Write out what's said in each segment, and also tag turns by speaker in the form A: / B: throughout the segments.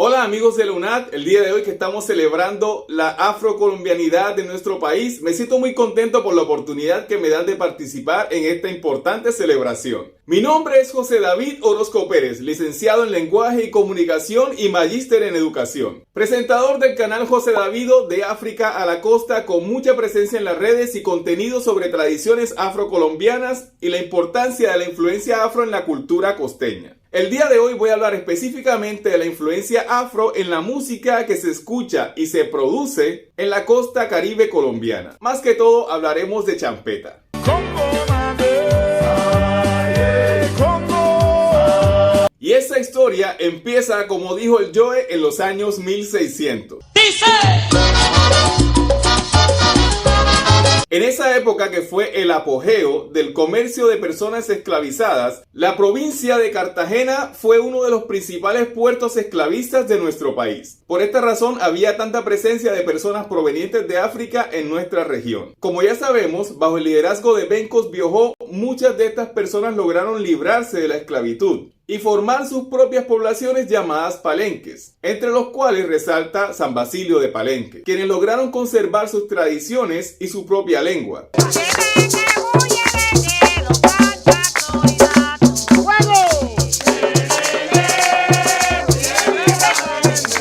A: Hola amigos de la UNAD, el día de hoy que estamos celebrando la afrocolombianidad de nuestro país, me siento muy contento por la oportunidad que me dan de participar en esta importante celebración. Mi nombre es José David Orozco Pérez, licenciado en Lenguaje y Comunicación y magíster en Educación. Presentador del canal José Davido de África a la Costa, con mucha presencia en las redes y contenido sobre tradiciones afrocolombianas y la importancia de la influencia afro en la cultura costeña. El día de hoy voy a hablar específicamente de la influencia afro en la música que se escucha y se produce en la costa caribe colombiana. Más que todo hablaremos de champeta. Y esta historia empieza, como dijo el Joe, en los años 1600. ¡Dice! En esa época, que fue el apogeo del comercio de personas esclavizadas, la provincia de Cartagena fue uno de los principales puertos esclavistas de nuestro país. Por esta razón había tanta presencia de personas provenientes de África en nuestra región. Como ya sabemos, bajo el liderazgo de Bencos Biojó, muchas de estas personas lograron librarse de la esclavitud y formar sus propias poblaciones llamadas palenques, entre los cuales resalta San Basilio de Palenque, quienes lograron conservar sus tradiciones y su propia lengua.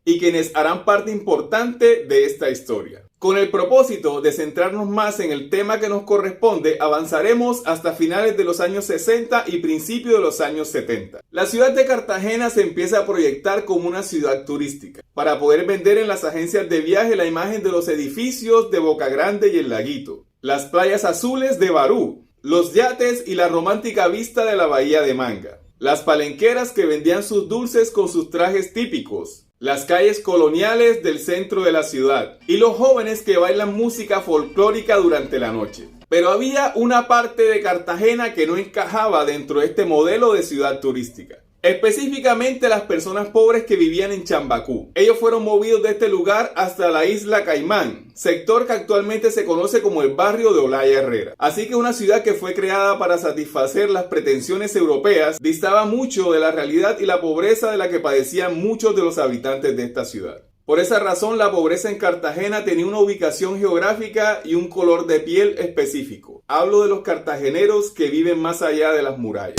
A: Y quienes harán parte importante de esta historia. Con el propósito de centrarnos más en el tema que nos corresponde, avanzaremos hasta finales de los años 60 y principios de los años 70. La ciudad de Cartagena se empieza a proyectar como una ciudad turística, para poder vender en las agencias de viaje la imagen de los edificios de Boca Grande y el Laguito, las playas azules de Barú, los yates y la romántica vista de la bahía de Manga, las palenqueras que vendían sus dulces con sus trajes típicos, las calles coloniales del centro de la ciudad y los jóvenes que bailan música folclórica durante la noche. Pero había una parte de Cartagena que no encajaba dentro de este modelo de ciudad turística. Específicamente las personas pobres que vivían en Chambacú. Ellos fueron movidos de este lugar hasta la isla Caimán, sector que actualmente se conoce como el barrio de Olaya Herrera. Así que una ciudad que fue creada para satisfacer las pretensiones europeas distaba mucho de la realidad y la pobreza de la que padecían muchos de los habitantes de esta ciudad. Por esa razón, la pobreza en Cartagena tenía una ubicación geográfica y un color de piel específico. Hablo de los cartageneros que viven más allá de las murallas.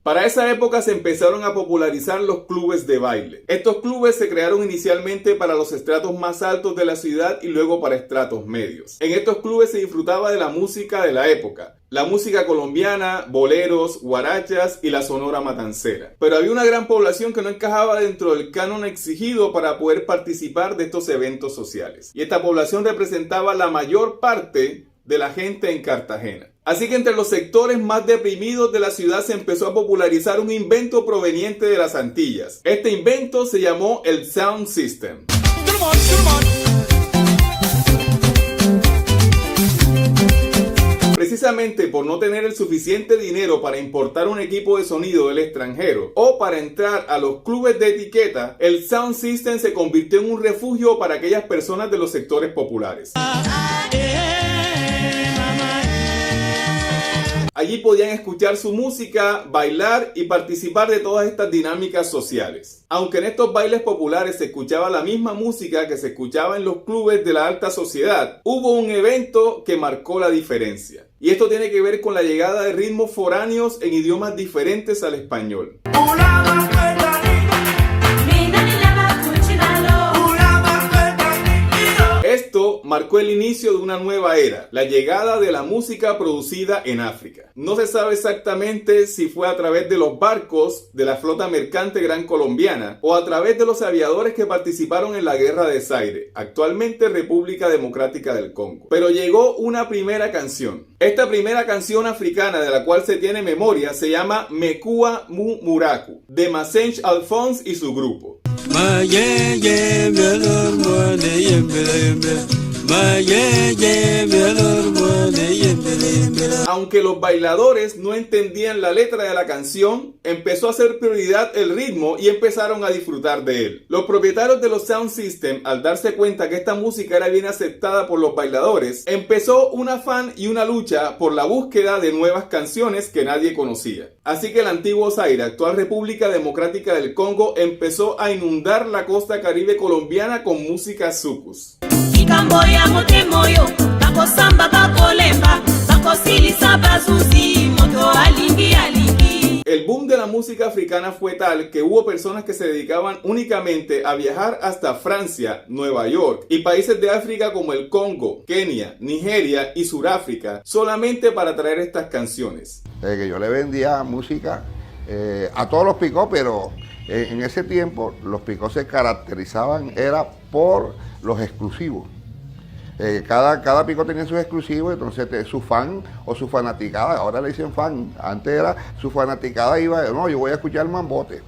A: Para esa época se empezaron a popularizar los clubes de baile. Estos clubes se crearon inicialmente para los estratos más altos de la ciudad y luego para estratos medios. En estos clubes se disfrutaba de la música de la época. La música colombiana, boleros, guarachas y la sonora matancera. Pero había una gran población que no encajaba dentro del canon exigido para poder participar de estos eventos sociales. Y esta población representaba la mayor parte de la gente en Cartagena. Así que entre los sectores más deprimidos de la ciudad se empezó a popularizar un invento proveniente de las Antillas. Este invento se llamó el Sound System. Precisamente por no tener el suficiente dinero para importar un equipo de sonido del extranjero o para entrar a los clubes de etiqueta, el Sound System se convirtió en un refugio para aquellas personas de los sectores populares. Allí podían escuchar su música, bailar y participar de todas estas dinámicas sociales. Aunque en estos bailes populares se escuchaba la misma música que se escuchaba en los clubes de la alta sociedad, hubo un evento que marcó la diferencia. Y esto tiene que ver con la llegada de ritmos foráneos en idiomas diferentes al español. Esto marcó el inicio de una nueva era, la llegada de la música producida en África. No se sabe exactamente si fue a través de los barcos de la flota mercante gran colombiana o a través de los aviadores que participaron en la guerra de Zaire, actualmente República Democrática del Congo. Pero llegó una primera canción. Esta primera canción africana de la cual se tiene memoria se llama Mekua Mu Muraku, de Masench Alphonse y su grupo. Aunque los bailadores no entendían la letra de la canción, empezó a ser prioridad el ritmo y empezaron a disfrutar de él. Los propietarios de los sound system, al darse cuenta que esta música era bien aceptada por los bailadores, empezó un afán y una lucha por la búsqueda de nuevas canciones que nadie conocía. Así que el antiguo Zaire, actual República Democrática del Congo, empezó a inundar la costa caribe colombiana con música soukous. El boom de la música africana fue tal que hubo personas que se dedicaban únicamente a viajar hasta Francia, Nueva York y países de África como el Congo, Kenia, Nigeria y Sudáfrica solamente para traer estas canciones.
B: Que yo le vendía música a todos los picos, pero en ese tiempo los picos se caracterizaban era por los exclusivos. Cada pico tenía sus exclusivos, entonces su fan o su fanaticada, ahora le dicen fan, antes era su fanaticada iba, no, yo voy a escuchar el mambote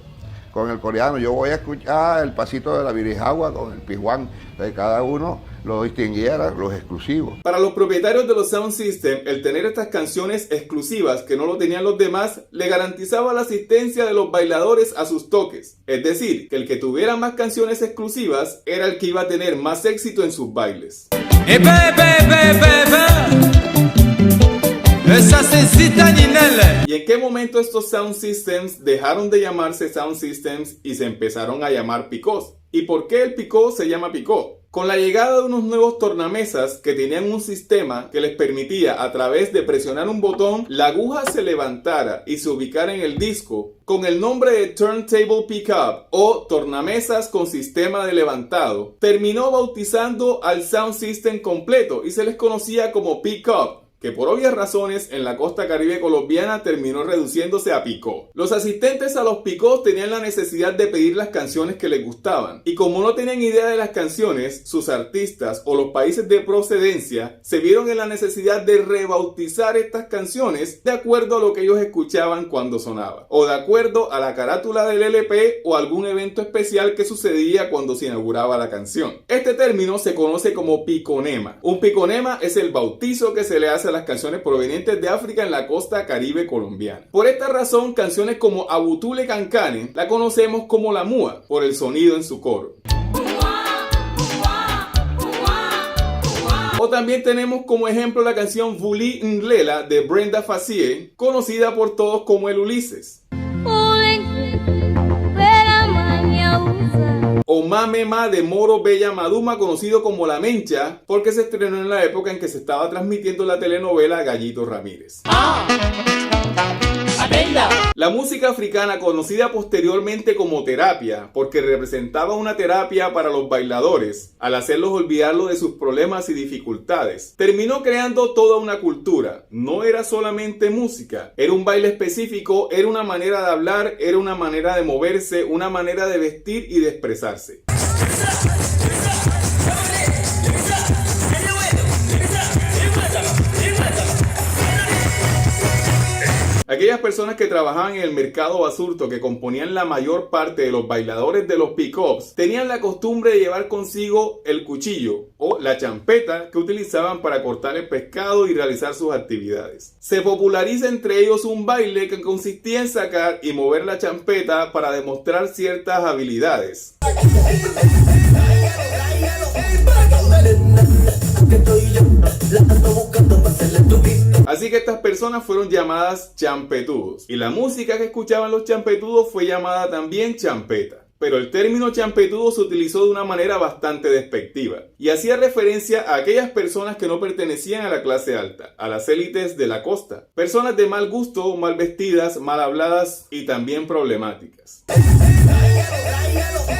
B: con el coreano, yo voy a escuchar el pasito de la Virijagua con el pijuán, cada uno lo distinguiera los exclusivos.
A: Para los propietarios de los sound system, el tener estas canciones exclusivas que no lo tenían los demás, le garantizaba la asistencia de los bailadores a sus toques. Es decir, que el que tuviera más canciones exclusivas era el que iba a tener más éxito en sus bailes. ¿Y en qué momento estos sound systems dejaron de llamarse sound systems y se empezaron a llamar picos? ¿Y por qué el picó se llama picó? Con la llegada de unos nuevos tornamesas que tenían un sistema que les permitía a través de presionar un botón la aguja se levantara y se ubicara en el disco, con el nombre de Turntable Pickup o tornamesas con sistema de levantado, terminó bautizando al sound system completo y se les conocía como pickup, que por obvias razones en la costa caribe colombiana terminó reduciéndose a picó. Los asistentes a los picós tenían la necesidad de pedir las canciones que les gustaban, y como no tenían idea de las canciones, sus artistas o los países de procedencia se vieron en la necesidad de rebautizar estas canciones de acuerdo a lo que ellos escuchaban cuando sonaba, o de acuerdo a la carátula del LP o algún evento especial que sucedía cuando se inauguraba la canción. Este término se conoce como piconema. Un piconema es el bautizo que se le hace a las canciones provenientes de África en la costa caribe colombiana. Por esta razón, canciones como Abutule Cancane la conocemos como la Mua, por el sonido en su coro. O también tenemos como ejemplo la canción Vuli Nglela de Brenda Fassie, conocida por todos como el Ulises. O Mame Ma de Moro Bella Maduma, conocido como La Mencha, porque se estrenó en la época en que se estaba transmitiendo la telenovela Gallito Ramírez. La música africana, conocida posteriormente como terapia, porque representaba una terapia para los bailadores, al hacerlos olvidarlo de sus problemas y dificultades, terminó creando toda una cultura. No era solamente música, era un baile específico, era una manera de hablar, era una manera de moverse, una manera de vestir y de expresarse. Aquellas personas que trabajaban en el mercado basurto, que componían la mayor parte de los bailadores de los pick-ups, tenían la costumbre de llevar consigo el cuchillo o la champeta que utilizaban para cortar el pescado y realizar sus actividades. Se populariza entre ellos un baile que consistía en sacar y mover la champeta para demostrar ciertas habilidades. Así que estas personas fueron llamadas champetudos, y la música que escuchaban los champetudos fue llamada también champeta. Pero el término champetudo se utilizó de una manera bastante despectiva y hacía referencia a aquellas personas que no pertenecían a la clase alta, a las élites de la costa, personas de mal gusto, mal vestidas, mal habladas y también problemáticas.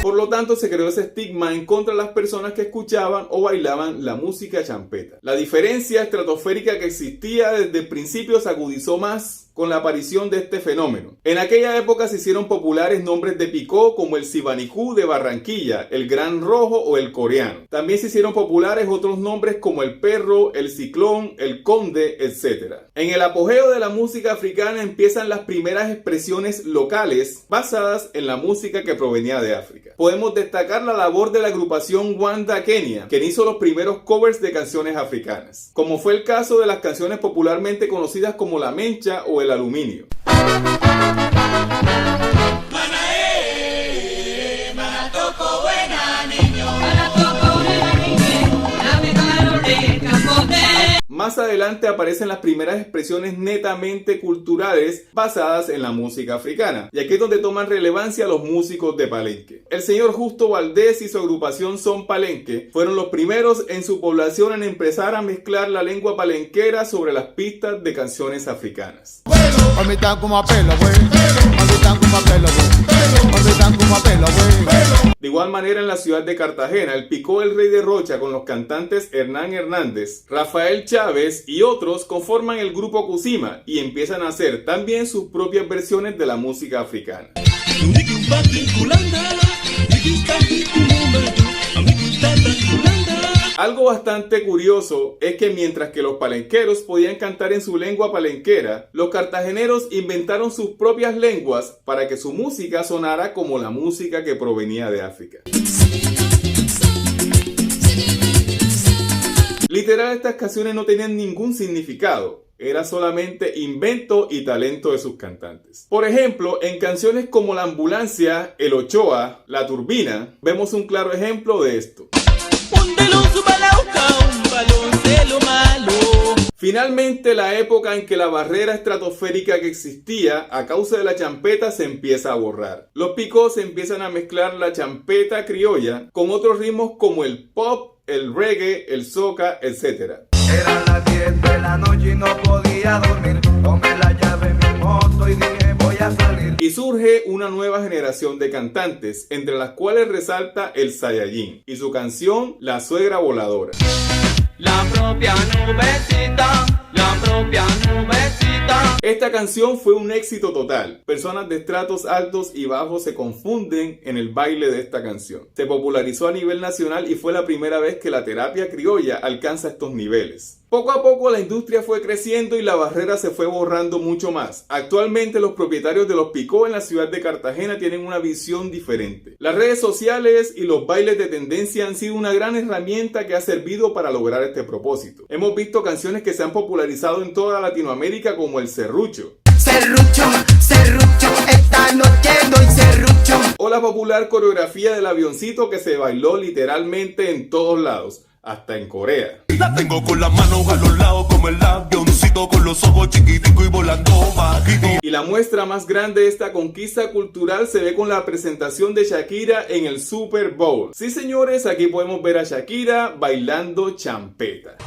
A: Por lo tanto, se creó ese estigma en contra de las personas que escuchaban o bailaban la música champeta. La diferencia estratosférica que existía desde el principio se agudizó más con la aparición de este fenómeno. En aquella época se hicieron populares nombres de picó como el Sibanijú de Barranquilla, el Gran Rojo o el Coreano. También se hicieron populares otros nombres como el Perro, el Ciclón, el Conde, etc. En el apogeo de la música africana empiezan las primeras expresiones locales basadas en la música que provenía de África. Podemos destacar la labor de la agrupación Wanda Kenya, quien hizo los primeros covers de canciones africanas, como fue el caso de las canciones popularmente conocidas como La Mencha o El Aluminio. Más adelante aparecen las primeras expresiones netamente culturales basadas en la música africana, y aquí es donde toman relevancia los músicos de Palenque. El señor Justo Valdés y su agrupación Son Palenque fueron los primeros en su población en empezar a mezclar la lengua palenquera sobre las pistas de canciones africanas. De igual manera, en la ciudad de Cartagena, el Picó El Rey de Rocha con los cantantes Hernán Hernández, Rafael Chávez y otros conforman el grupo Cusima y empiezan a hacer también sus propias versiones de la música africana. Algo bastante curioso es que mientras que los palenqueros podían cantar en su lengua palenquera, los cartageneros inventaron sus propias lenguas para que su música sonara como la música que provenía de África. Literal, estas canciones no tenían ningún significado. Era solamente invento y talento de sus cantantes. Por ejemplo, en canciones como La Ambulancia, El Ochoa, La Turbina, vemos un claro ejemplo de esto. Finalmente, la época en que la barrera estratosférica que existía a causa de la champeta se empieza a borrar. Los picós empiezan a mezclar la champeta criolla con otros ritmos como el pop, el reggae, el soca, etc.
C: Eran las 10 de la noche y no podía dormir. Tomé la llave en mi moto y dije voy a salir.
A: Y surge una nueva generación de cantantes, entre las cuales resalta el Saiyajin y su canción La Suegra Voladora.
C: La propia nubecita, la propia nubecita.
A: Esta canción fue un éxito total. Personas de estratos altos y bajos se confunden en el baile de esta canción. Se popularizó a nivel nacional y fue la primera vez que la terapia criolla alcanza estos niveles. Poco a poco la industria fue creciendo y la barrera se fue borrando mucho más. Actualmente los propietarios de los picó en la ciudad de Cartagena tienen una visión diferente. Las redes sociales y los bailes de tendencia han sido una gran herramienta que ha servido para lograr este propósito. Hemos visto canciones que se han popularizado en toda Latinoamérica como el serrucho.
D: Serrucho, serrucho, esta noche doy serrucho.
A: O la popular coreografía del avioncito que se bailó literalmente en todos lados, hasta en Corea.
E: La tengo con las manos a los lados como el avioncito, con los ojos chiquiticos y volando bajito.
A: Y la muestra más grande de esta conquista cultural se ve con la presentación de Shakira en el Super Bowl. Sí, señores, aquí podemos ver a Shakira bailando champeta.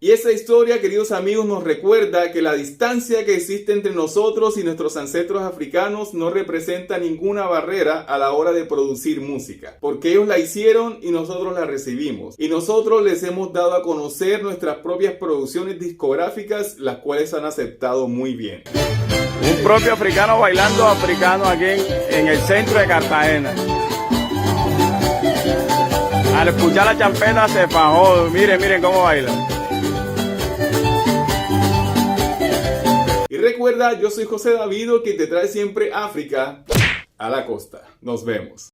A: Y esa historia, queridos amigos, nos recuerda que la distancia que existe entre nosotros y nuestros ancestros africanos no representa ninguna barrera a la hora de producir música, porque ellos la hicieron y nosotros la recibimos. Y nosotros les hemos dado a conocer nuestras propias producciones discográficas, las cuales han aceptado muy bien.
F: Un propio africano bailando africano aquí en el centro de Cartagena. Al escuchar la champeta se fajó. Miren cómo baila.
A: Y recuerda, yo soy José Davido, quien te trae siempre África a la costa. Nos vemos.